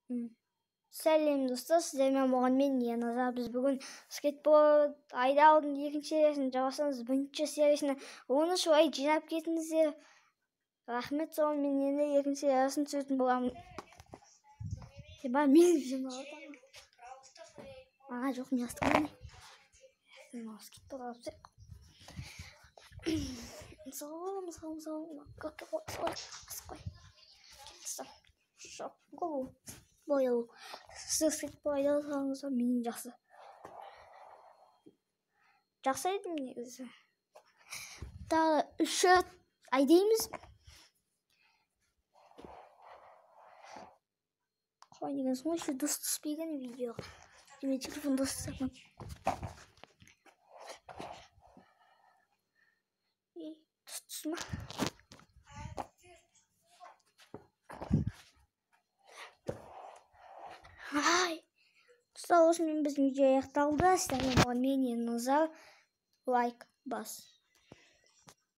Сәлем достар, сіздермен болған мен Назар. Біз бүгін скейтборд айдаудың екінші сериясын жалғастырамыз. Бірінші сериясына 13 лайк жинап кетіңіздер. Рахмет, соған мен енді екінші сериясын түсіретін боламын. Мен жинап жоқ, мен астықмын. Скейтборд алып боялу. Сіз скейтборд айдасаңыз мен жақсы едім негізі. Тағы 3 рет айдаймыз. Қалай деген соң еще дұрыс түспеген видео. Мен телефон дұрыс сақмын. Дұрыс түсма. Достар, осымен біздің видео аяқталды. Сіздермен болған мен Назар. Лайк бас.